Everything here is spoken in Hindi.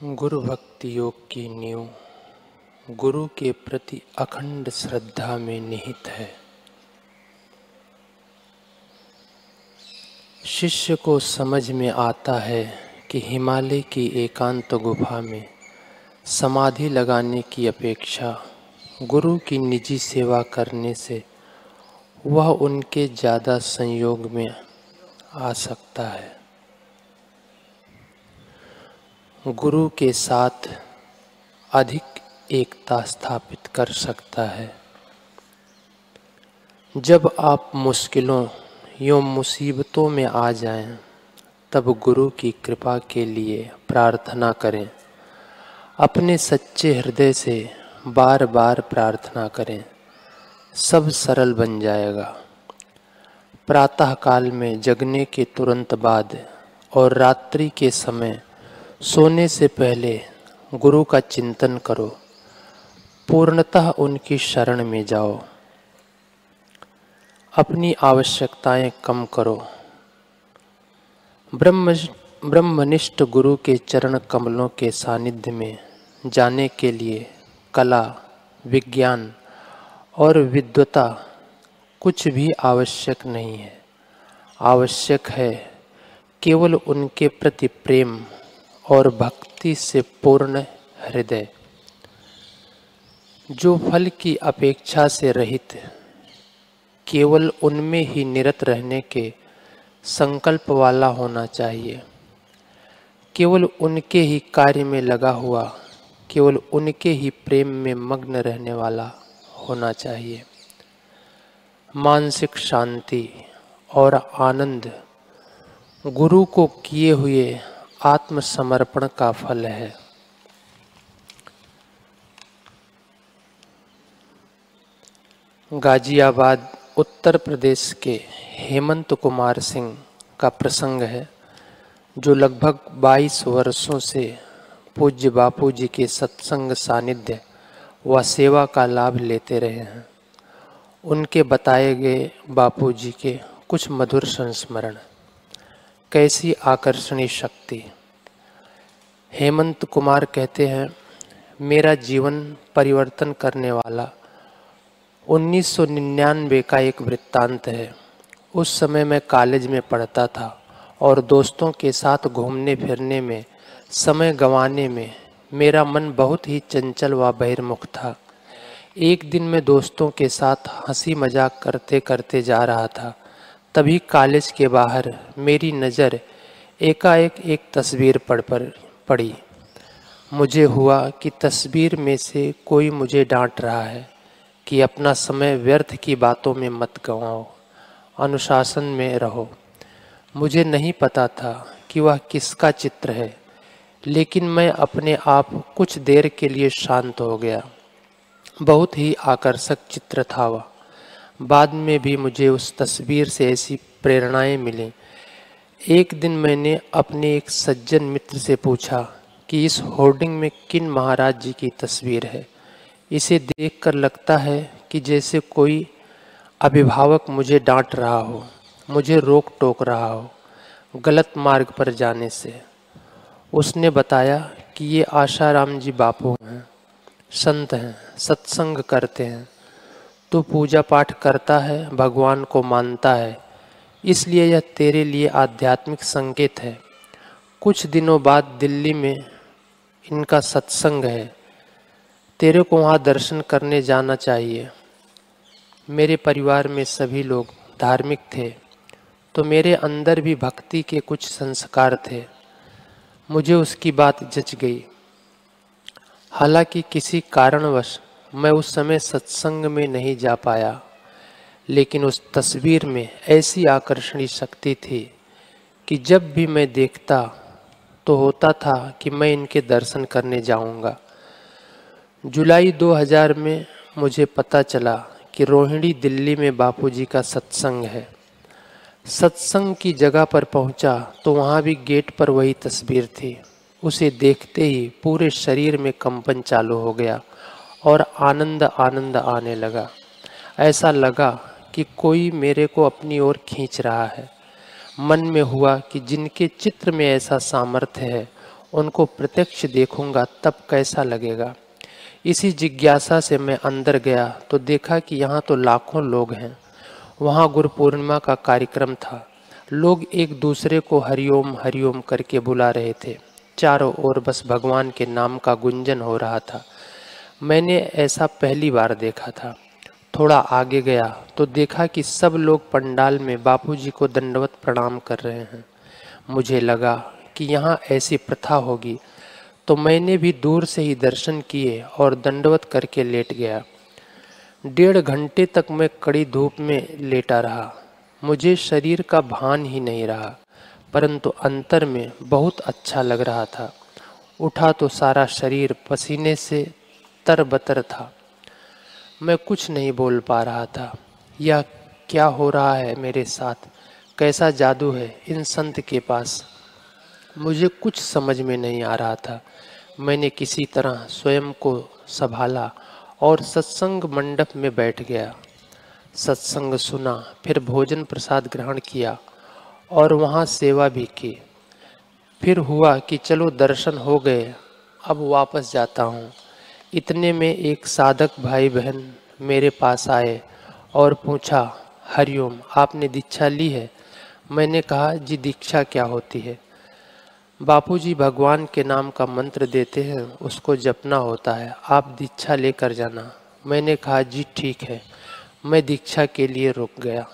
गुरु भक्ति योग की नींव गुरु के प्रति अखंड श्रद्धा में निहित है। शिष्य को समझ में आता है कि हिमालय की एकांत गुफा में समाधि लगाने की अपेक्षा गुरु की निजी सेवा करने से वह उनके ज़्यादा संयोग में आ सकता है। गुरु के साथ अधिक एकता स्थापित कर सकता है। जब आप मुश्किलों या मुसीबतों में आ जाएं, तब गुरु की कृपा के लिए प्रार्थना करें। अपने सच्चे हृदय से बार बार प्रार्थना करें, सब सरल बन जाएगा। प्रातःकाल में जगने के तुरंत बाद और रात्रि के समय सोने से पहले गुरु का चिंतन करो। पूर्णतः उनकी शरण में जाओ। अपनी आवश्यकताएं कम करो। ब्रह्मनिष्ठ गुरु के चरण कमलों के सानिध्य में जाने के लिए कला, विज्ञान और विद्वता कुछ भी आवश्यक नहीं है। आवश्यक है केवल उनके प्रति प्रेम और भक्ति से पूर्ण हृदय, जो फल की अपेक्षा से रहित, केवल उनमें ही निरत रहने के संकल्प वाला होना चाहिए। केवल उनके ही कार्य में लगा हुआ, केवल उनके ही प्रेम में मग्न रहने वाला होना चाहिए। मानसिक शांति और आनंद गुरु को किए हुए आत्मसमर्पण का फल है। गाजियाबाद उत्तर प्रदेश के हेमंत कुमार सिंह का प्रसंग है, जो लगभग 22 वर्षों से पूज्य बापू जी के सत्संग सानिध्य व सेवा का लाभ लेते रहे हैं। उनके बताए गए बापू जी के कुछ मधुर संस्मरण। कैसी आकर्षणीय शक्ति। हेमंत कुमार कहते हैं, मेरा जीवन परिवर्तन करने वाला 1999 का एक वृत्तांत है। उस समय मैं कॉलेज में पढ़ता था और दोस्तों के साथ घूमने फिरने में, समय गंवाने में मेरा मन बहुत ही चंचल व बहिर्मुख था। एक दिन मैं दोस्तों के साथ हंसी मजाक करते करते जा रहा था। तभी कॉलेज के बाहर मेरी नज़र एकाएक एक तस्वीर पड़ी। मुझे हुआ कि तस्वीर में से कोई मुझे डांट रहा है कि अपना समय व्यर्थ की बातों में मत गंवाओ, अनुशासन में रहो। मुझे नहीं पता था कि वह किसका चित्र है, लेकिन मैं अपने आप कुछ देर के लिए शांत हो गया। बहुत ही आकर्षक चित्र था वह। बाद में भी मुझे उस तस्वीर से ऐसी प्रेरणाएं मिली। एक दिन मैंने अपने एक सज्जन मित्र से पूछा कि इस होर्डिंग में किन महाराज जी की तस्वीर है। इसे देखकर लगता है कि जैसे कोई अभिभावक मुझे डांट रहा हो, मुझे रोक टोक रहा हो गलत मार्ग पर जाने से। उसने बताया कि ये आशाराम जी बापू हैं, संत हैं, सत्संग करते हैं। तू पूजा पाठ करता है, भगवान को मानता है, इसलिए यह तेरे लिए आध्यात्मिक संकेत है। कुछ दिनों बाद दिल्ली में इनका सत्संग है, तेरे को वहाँ दर्शन करने जाना चाहिए। मेरे परिवार में सभी लोग धार्मिक थे, तो मेरे अंदर भी भक्ति के कुछ संस्कार थे। मुझे उसकी बात जच गई। हालांकि किसी कारणवश मैं उस समय सत्संग में नहीं जा पाया, लेकिन उस तस्वीर में ऐसी आकर्षणीय शक्ति थी कि जब भी मैं देखता तो होता था कि मैं इनके दर्शन करने जाऊंगा। जुलाई 2000 में मुझे पता चला कि रोहिणी दिल्ली में बापूजी का सत्संग है। सत्संग की जगह पर पहुंचा तो वहां भी गेट पर वही तस्वीर थी। उसे देखते ही पूरे शरीर में कंपन चालू हो गया और आनंद आने लगा। ऐसा लगा कि कोई मेरे को अपनी ओर खींच रहा है। मन में हुआ कि जिनके चित्र में ऐसा सामर्थ्य है, उनको प्रत्यक्ष देखूंगा तब कैसा लगेगा। इसी जिज्ञासा से मैं अंदर गया तो देखा कि यहाँ तो लाखों लोग हैं। वहाँ गुरु पूर्णिमा का कार्यक्रम था। लोग एक दूसरे को हरिओम हरिओम करके बुला रहे थे। चारों ओर बस भगवान के नाम का गुंजन हो रहा था। मैंने ऐसा पहली बार देखा था। थोड़ा आगे गया तो देखा कि सब लोग पंडाल में बापूजी को दंडवत प्रणाम कर रहे हैं। मुझे लगा कि यहाँ ऐसी प्रथा होगी, तो मैंने भी दूर से ही दर्शन किए और दंडवत करके लेट गया। 1.5 घंटे तक मैं कड़ी धूप में लेटा रहा। मुझे शरीर का भान ही नहीं रहा, परंतु अंतर में बहुत अच्छा लग रहा था। उठा तो सारा शरीर पसीने से तरबतर था। मैं कुछ नहीं बोल पा रहा था। यह क्या हो रहा है मेरे साथ? कैसा जादू है इन संत के पास? मुझे कुछ समझ में नहीं आ रहा था। मैंने किसी तरह स्वयं को संभाला और सत्संग मंडप में बैठ गया। सत्संग सुना, फिर भोजन प्रसाद ग्रहण किया और वहाँ सेवा भी की। फिर हुआ कि चलो दर्शन हो गए, अब वापस जाता हूँ। इतने में एक साधक भाई बहन मेरे पास आए और पूछा, हरिओम, आपने दीक्षा ली है? मैंने कहा, जी दीक्षा क्या होती है? बापूजी भगवान के नाम का मंत्र देते हैं, उसको जपना होता है, आप दीक्षा लेकर जाना। मैंने कहा, जी ठीक है। मैं दीक्षा के लिए रुक गया।